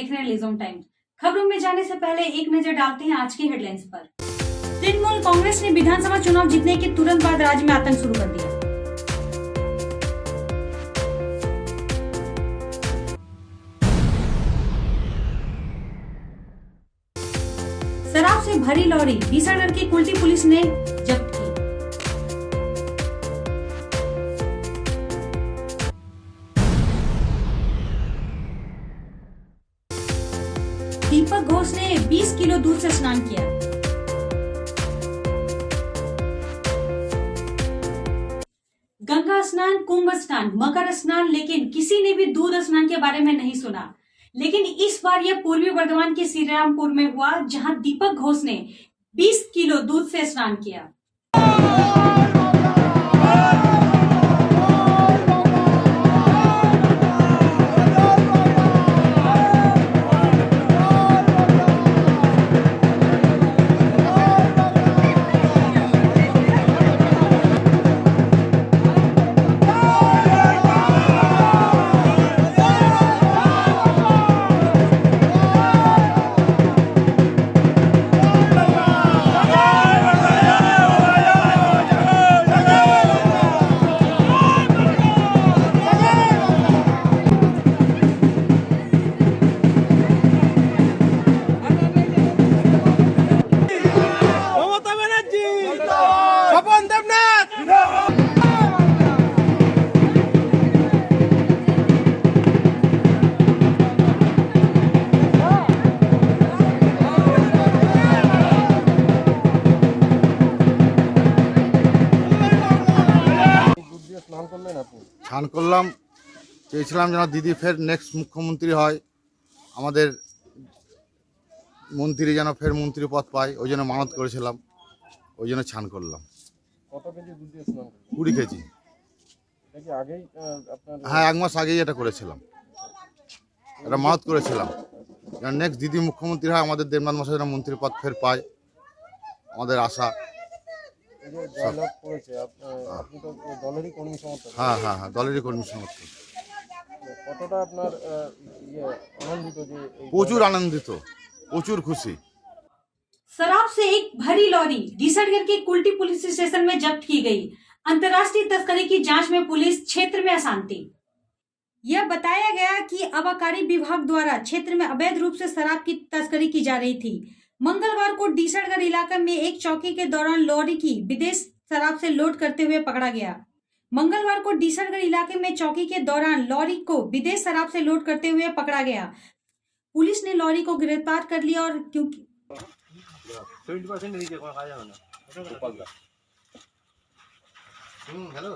देख रहे हैं लिजोम टाइम्स। खबरों में जाने से पहले एक नजर डालते हैं आज की हेडलाइंस पर। तृणमूल कांग्रेस ने विधानसभा चुनाव जीतने के तुरंत बाद राज्य में आतंक शुरू कर दिया। शराब से भरी लॉरी बीसागढ़ की कुल्टी पुलिस ने जब्त की। दीपक घोष ने 20 किलो दूध से स्नान किया। गंगा स्नान, कुंभ स्नान, मकर स्नान, लेकिन किसी ने भी दूध स्नान के बारे में नहीं सुना। लेकिन इस बार यह पूर्वी बर्धमान के श्रीरामपुर में हुआ, जहां दीपक घोष ने 20 किलो दूध से स्नान किया। স্নান করলাম, চেয়েছিলাম যেন দিদি ফের নেক্সট মুখ্যমন্ত্রী হয়, আমাদের মন্ত্রী যেন ফের মন্ত্রী পদ পায়, ওই জন্য মানত করেছিলাম, ওই জন্য স্নান করলাম। কত কেজি দুধ দিয়ে স্নান করলেন? 20 কেজি। এটা কি আগেই আপনার? হ্যাঁ, 1 মাস আগেই এটা করেছিলাম, এটা মানত করেছিলাম যেন নেক্সট দিদি মুখ্যমন্ত্রী হয়, আমাদের দেবনাথ মশাই যেন মন্ত্রী পদ ফের পায়, আমাদের আশা। এই যে জয়লাভ করেছে আপনি তো দলেরই কর্মী সমর্থক। হ্যাঁ হ্যাঁ হ্যাঁ, দলেরই কর্মী সমর্থক। কতটা আপনার আনন্দিত? যে প্রচুর আনন্দিত, প্রচুর খুশি। शराब से एक भरी लॉरी डीसरगढ़ के कुल्टी पुलिस स्टेशन में जब्त की गई। अंतर्राष्ट्रीय तस्करी की जांच में पुलिस क्षेत्र में अशांति। यह बताया गया कि आबकारी विभाग द्वारा क्षेत्र में अवैध रूप से शराब की तस्करी की जा रही थी। मंगलवार को डीसरगढ़ इलाके में एक चौकी के दौरान लॉरी की विदेश शराब से लोड करते हुए पकड़ा गया। मंगलवार को डीसरगढ़ इलाके में चौकी के दौरान लॉरी को विदेश शराब से लोड करते हुए पकड़ा गया। पुलिस ने लॉरी को गिरफ्तार कर लिया और क्योंकि 20% नीचे कोई खा जाओ ना। हेलो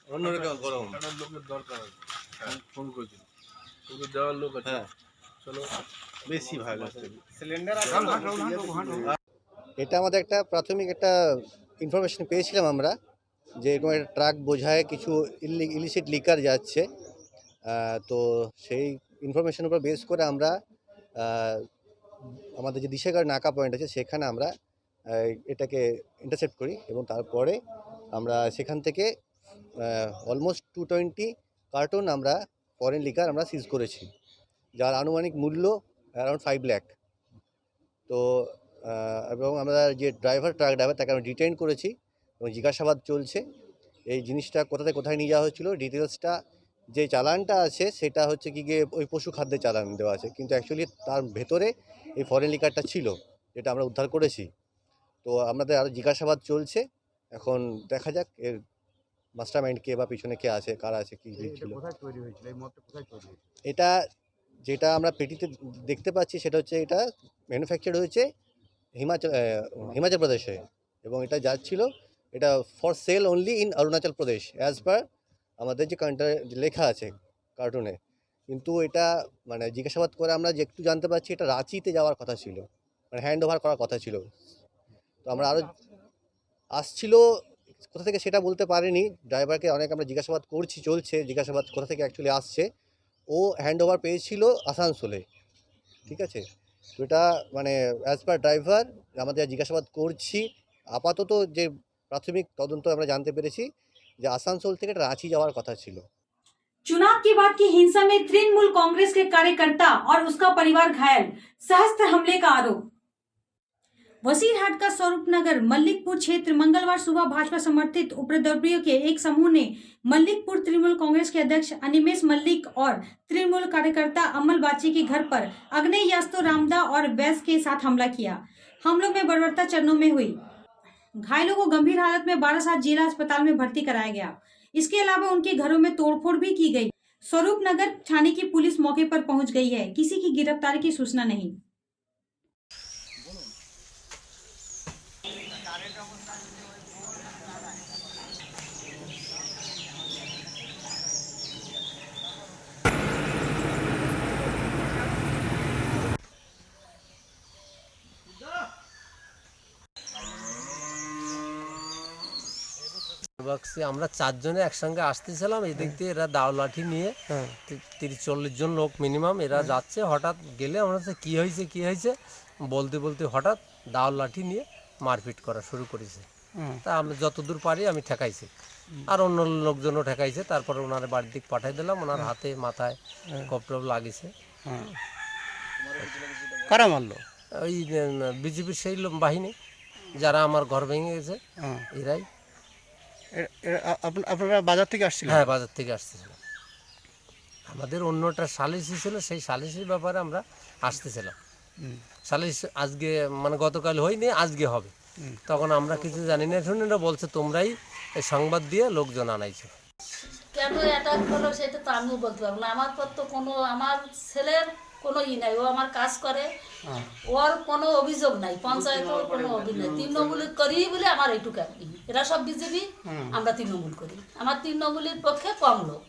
অন্যরকম গরম লোকের দরকার ফোন করেছিল, ওদের দেওয়ার লোক আছে। চলো বেশি ভালো সিলিন্ডার। এটা আমাদের একটা প্রাথমিক একটা ইনফরমেশন পেয়েছিলাম আমরা, যে এরকম একটা ট্রাক বোঝায় কিছু ইলিসিট লিকার যাচ্ছে। তো সেই ইনফরমেশনের উপর বেস করে আমরা আমাদের যে দিশাগড় নাকা পয়েন্ট আছে সেখানে আমরা এটাকে ইন্টারসেপ্ট করি, এবং তারপরে আমরা সেখান থেকে অলমোস্ট 220 কার্টন আমরা ফরেন লিকার আমরা সিজ করেছি, যার আনুমানিক মূল্য অ্যারাউন্ড 5 লাখ। তো এবং আমরা যে ট্রাক ড্রাইভার তাকে আমরা ডিটেইন করেছি এবং জিজ্ঞাসাবাদ চলছে। এই জিনিসটা কোথা থেকে কোথায় নিয়ে যাওয়া হয়েছিল, ডিটেলসটা, যে চালানটা আছে সেটা হচ্ছে কি গিয়ে ওই পশু খাদ্যের চালান দেওয়া আছে, কিন্তু অ্যাকচুয়ালি তার ভেতরে এই ফরেন লিকারটা ছিল, যেটা আমরা উদ্ধার করেছি। তো আমাদের আরও জিজ্ঞাসাবাদ চলছে, এখন দেখা যাক এর মাস্টারমাইন্ড কে বা পিছনে কে আছে, কারা আছে, কি ছিল। এটা যেটা আমরা পেটিতে দেখতে পাচ্ছি সেটা হচ্ছে এটা ম্যানুফ্যাকচার হয়েছে হিমাচল প্রদেশে, এবং এটা যাচ্ছিল, এটা for sale only in Arunachal Pradesh as per আমাদের যে লেখা আছে কার্টুনে। কিন্তু এটা মানে জিজ্ঞাসাবাদ করে আমরা যে একটু জানতে পারছি এটা রাঁচিতে যাওয়ার কথা ছিল, মানে হ্যান্ড ওভার করার কথা ছিল। তো আমরা আসছিল কোথা থেকে সেটা বলতে পারিনি, ড্রাইভারকে অনেক আমরা জিজ্ঞাসাবাদ করছি, চলছে জিজ্ঞাসাবাদ কোথা থেকে অ্যাকচুয়ালি আসছে। ও হ্যান্ড ওভার পেয়েছিল আসানসোলে, ঠিক আছে। তো এটা মানে অ্যাজ পার ড্রাইভার আমাদের জিজ্ঞাসাবাদ করছি, আপাতত যে প্রাথমিক তদন্ত আমরা জানতে পেরেছি যে আসানসোল থেকে এটা রাঁচি যাওয়ার কথা ছিল। चुनाव के बाद की हिंसा में तृणमूल कांग्रेस के कार्यकर्ता और उसका परिवार घायल, सहस्त्र हमले का आरोप। वसीरहाट का स्वरूपनगर मल्लिकपुर क्षेत्र मंगलवार सुबह भाजपा समर्थित उपद्रवियों के एक समूह ने मल्लिकपुर तृणमूल कांग्रेस के अध्यक्ष अनिमेश मल्लिक और तृणमूल कार्यकर्ता अमल बाची के घर पर अग्नेयास्त्र रामदा और बैस के साथ हमला किया। हमलों में बर्बरता चरणों में हुई। घायलों को गंभीर हालत में बारासात जिला अस्पताल में भर्ती कराया गया। इसके अलावा उनके घरों में तोड़फोड़ भी की गई। स्वरूपनगर थाने की पुलिस मौके पर पहुंच गई है, किसी की गिरफ्तारी की सूचना नहीं। বক্সে আমরা চারজনে একসঙ্গে আসতেছিলাম, এদিক দিয়ে এরা দাও লাঠি নিয়ে 30-40 জন লোক মিনিমাম এরা যাচ্ছে। হঠাৎ গেলে আমরা কি হয়েছে বলতে বলতে হঠাৎ দাও লাঠি নিয়ে মারপিট করা শুরু করেছে। তা আমি যতদূর পারি আমি ঠেকাইছি, আর অন্য লোকজনও ঠেকাইছে। তারপরে ওনার বাড়ির দিক পাঠাই দিলাম, ওনার হাতে মাথায় কপটপ লাগিয়েছে। কারা মারলো? ওই বিজেপির সেই বাহিনী যারা আমার ঘর ভেঙে গেছে এরাই। আপনারা বাজার থেকে আসছিলেন? হ্যাঁ, বাজার থেকে আসতেছিলাম। আমাদের অন্যটা সালিসি ছিল, সেই সালিসির ব্যাপারে আমরা আসতেছিলাম। সালিস আজকে মানে গতকাল হয়নি, আজকে হবে। তখন আমরা কিছু জানি না, শুনে বলছে তোমরাই এই সংবাদ দিয়ে লোকজন আনাইছো। কেন অ্যাটাক হলো সেটা তো আমিও বলতে পারবো না। আমার পর তো কোনো আমার ছেলের কোনো নাই, ও আমার কাজ করে, ওর কোনো অভিযোগ নাই, পঞ্চায়েতের কোনো অভিযোগ নাই। তৃণমূল করি বলে আমার এইটুকু আপনি, এরা সব বিজেপি, আমরা তৃণমূল করি। আমার তৃণমূলের পক্ষে কম লোক,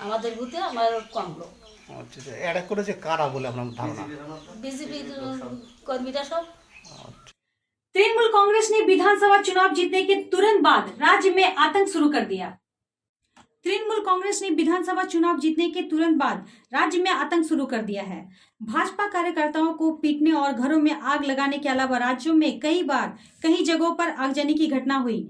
আমাদের বুথে আমার কম লোক। অ্যাটাক করেছে কারা বলে আপনার ধারণা? বিজেপির কর্মীরা সব। तृणमूल कांग्रेस ने विधानसभा चुनाव जीतने के तुरंत बाद राज्य में आतंक शुरू कर दिया। तृणमूल कांग्रेस ने विधानसभा चुनाव जीतने के तुरंत बाद राज्य में आतंक शुरू कर दिया है। भाजपा कार्यकर्ताओं को पीटने और घरों में आग लगाने के अलावा राज्यों में कई बार कई जगहों पर आगजनी की घटना हुई।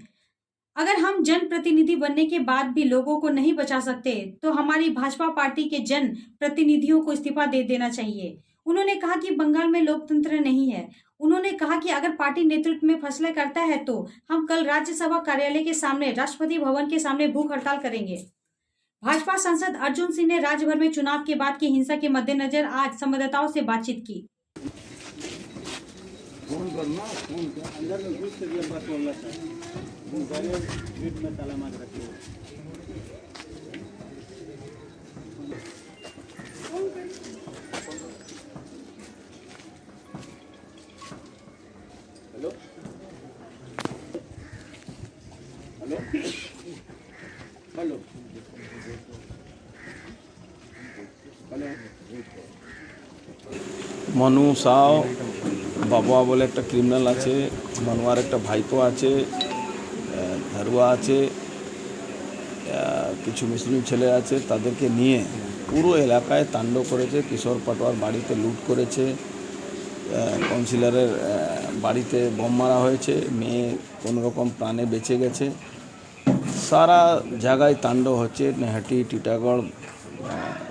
अगर हम जनप्रतिनिधि बनने के बाद भी लोगों को नहीं बचा सकते तो हमारी भाजपा पार्टी के जन प्रतिनिधियों को इस्तीफा दे देना चाहिए। उन्होंने कहा कि बंगाल में लोकतंत्र नहीं है। उन्होंने कहा कि अगर पार्टी नेतृत्व में फैसला करता है तो हम कल राज्यसभा कार्यालय के सामने, राष्ट्रपति भवन के सामने भूख हड़ताल करेंगे। भाजपा सांसद अर्जुन सिंह ने राज्य भर में चुनाव के बाद की हिंसा के मद्देनजर आज संवाददाताओं से बातचीत की। মনু সাও বাবা বলে একটা ক্রিমিনাল আছে, মনুয়ার একটা ভাইপো আছে, ধারুয়া আছে, কিছু মুসলিম ছেলে আছে, তাদেরকে নিয়ে পুরো এলাকায় তাণ্ডব করেছে। কিশোর পাটোয়ার বাড়িতে লুট করেছে, কাউন্সিলরের বাড়িতে বোম মারা হয়েছে, মেয়ে কোনোরকম প্রাণে বেঁচে গেছে। সারা জায়গায় তাণ্ডব হচ্ছে, নেহাটি, টিটাগড়,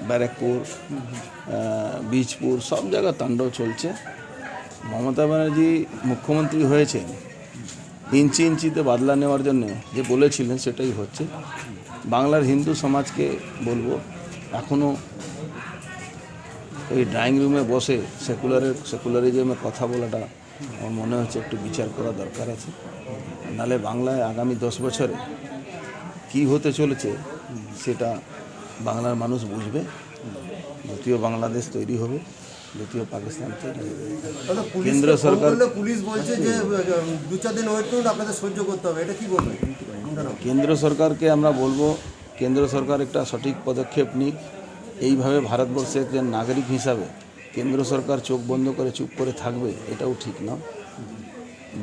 ব্যারাকপুর, বীজপুর, সব জায়গায় তাণ্ডব চলছে। মমতা ব্যানার্জি মুখ্যমন্ত্রী হয়েছেন, ইঞ্চি ইঞ্চিতে বাদলা নেওয়ার জন্য যে বলেছিলেন সেটাই হচ্ছে। বাংলার হিন্দু সমাজকে বলবো, এখনও এই ড্রয়িং রুমে বসে সেকুলারিজমের কথা বলাটা আমার মনে হচ্ছে একটু বিচার করা দরকার আছে। নাহলে বাংলায় আগামী 10 বছরে কী হতে চলেছে সেটা বাংলার মানুষ বুঝবে। দ্বিতীয় বাংলাদেশ তৈরি হবে, দ্বিতীয় পাকিস্তান তৈরি হবে। কেন্দ্র সরকার, পুলিশ বলছে যে 2-4 দিন ওয়েট করুন, আপনাদের সহ্য করতে হবে, এটা কি বলবেন? কেন্দ্র সরকারকে আমরা বলবো, কেন্দ্র সরকার একটা সঠিক পদক্ষেপ নিক। এইভাবে ভারতবর্ষের একজন নাগরিক হিসাবে কেন্দ্র সরকার চোখ বন্ধ করে চুপ করে থাকবে, এটাও ঠিক না।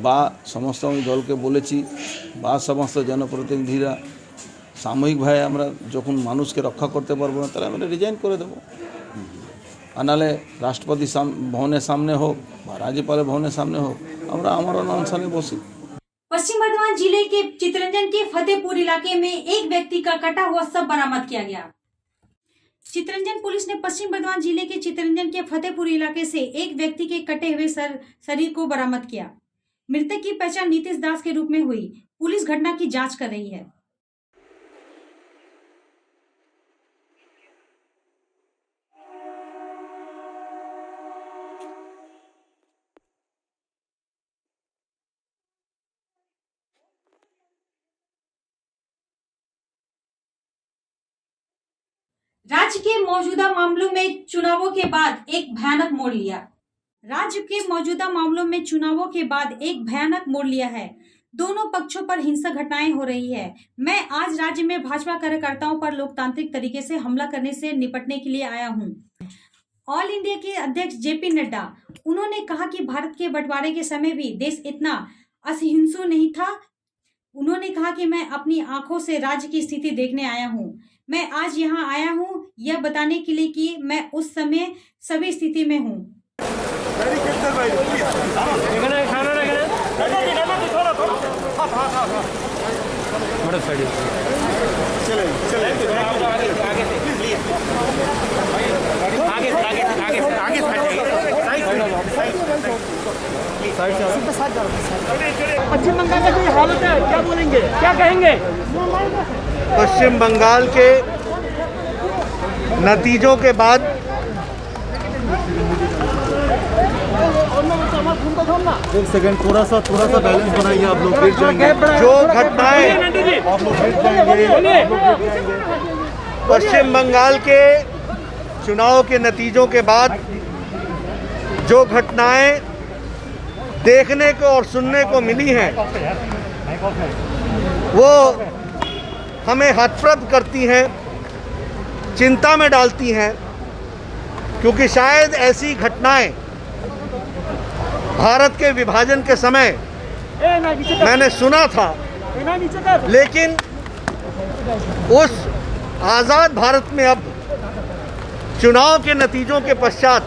বা সমস্ত আমি দলকে বলেছি বা সমস্ত জনপ্রতিনিধিরা সাময়িকভাবে আমরা যখন মানুষকে রক্ষা করতে পারবো না তাহলে আমরা রিজাইন করে দেবো। আর নাহলে রাষ্ট্রপতি ভবনের সামনে হোক বা राज्यपाल भवনের सामने हो আমরা आमरण अनशने बसी। पश्चिम बर्धमान जिले के चितरंजन के फतेहपुर इलाके में एक व्यक्ति का कटा हुआ शव बरामद किया गया। चितरंजन पुलिस ने पश्चिम बर्धमान जिले के चितरंजन के फतेहपुर इलाके से एक व्यक्ति के कटे हुए शरीर को बरामद किया। मृतक की पहचान नीतीश दास के रूप में हुई। पुलिस घटना की जांच कर रही है। राज्य के मौजूदा मामलों में चुनावों के बाद एक भयानक मोड़ लिया। राज्य के मौजूदा मामलों में चुनावों के बाद एक भयानक मोड़ लिया है। दोनों पक्षों पर हिंसक घटनाएं हो रही है। मैं आज राज्य में भाजपा कार्यकर्ताओं पर लोकतांत्रिक तरीके से हमला करने से निपटने के लिए आया हूं। ऑल इंडिया के अध्यक्ष जेपी नड्डा, उन्होंने कहा कि भारत के बंटवारे के समय भी देश इतना असहिष्णु नहीं था। उन्होंने कहा कि मैं अपनी आंखों से राज्य की स्थिति देखने आया हूं। मैं आज यहाँ आया हूँ यह बताने के लिए कि मैं उस समय सभी स्थिति में हूँ। पश्चिम बंगाल का जो हालत है क्या बोलेंगे, क्या कहेंगे? पश्चिम बंगाल के नतीजों के बाद एक सेकंड, थोड़ा सा बैलेंस बनाइए, आप लोग गिर जाएंगे। जो घटनाएं पश्चिम बंगाल के चुनाव के नतीजों के बाद जो घटनाएं देखने को और सुनने को मिली हैं वो हमें हतप्रभ करती हैं, चिंता में डालती हैं, क्योंकि शायद ऐसी घटनाएं भारत के विभाजन के समय मैंने सुना था, लेकिन उस आज़ाद भारत में अब चुनाव के नतीजों के पश्चात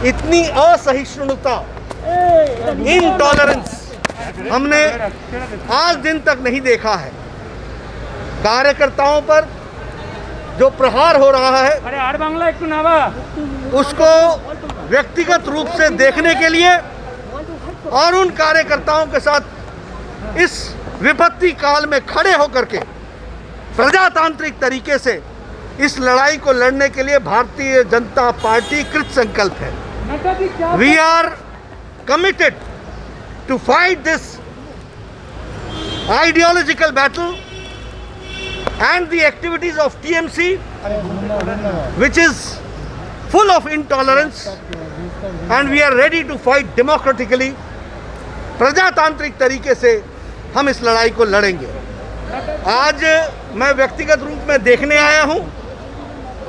इतनी असहिष्णुता, इनटॉलरेंस हमने आज दिन तक नहीं देखा है। कार्यकर्ताओं पर जो प्रहार हो रहा है उसको व्यक्तिगत रूप से देखने के लिए और उन कार्यकर्ताओं के साथ इस विपत्ति काल में खड़े होकर के प्रजातांत्रिक तरीके से इस लड़ाई को लड़ने के लिए भारतीय जनता पार्टी कृत संकल्प है। We are committed to fight this ideological battle and the activities of TMC, which is full of intolerance, and we are ready to fight democratically. प्रजातांत्रिक तरीके से हम इस लड़ाई को लड़ेंगे। आज मैं व्यक्तिगत रूप में देखने आया हूं।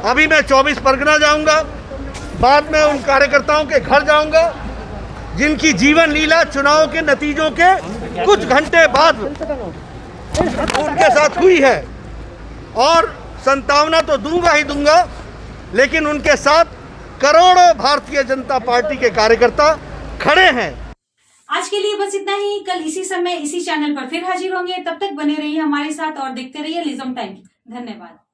अभी मैं 24 परगना जाऊंगा, बाद में उन कार्यकर्ताओं के घर जाऊंगा जिनकी जीवन लीला चुनाव के नतीजों के कुछ घंटे बाद उनके साथ हुई है, और संतावना तो दूंगा ही दूंगा, लेकिन उनके साथ करोड़ों भारतीय जनता पार्टी के कार्यकर्ता खड़े हैं। आज के लिए बस इतना ही। कल इसी समय इसी चैनल पर फिर हाजिर होंगे। तब तक बने रहिए हमारे साथ और देखते रहिए लिज्म टाइम्स। धन्यवाद।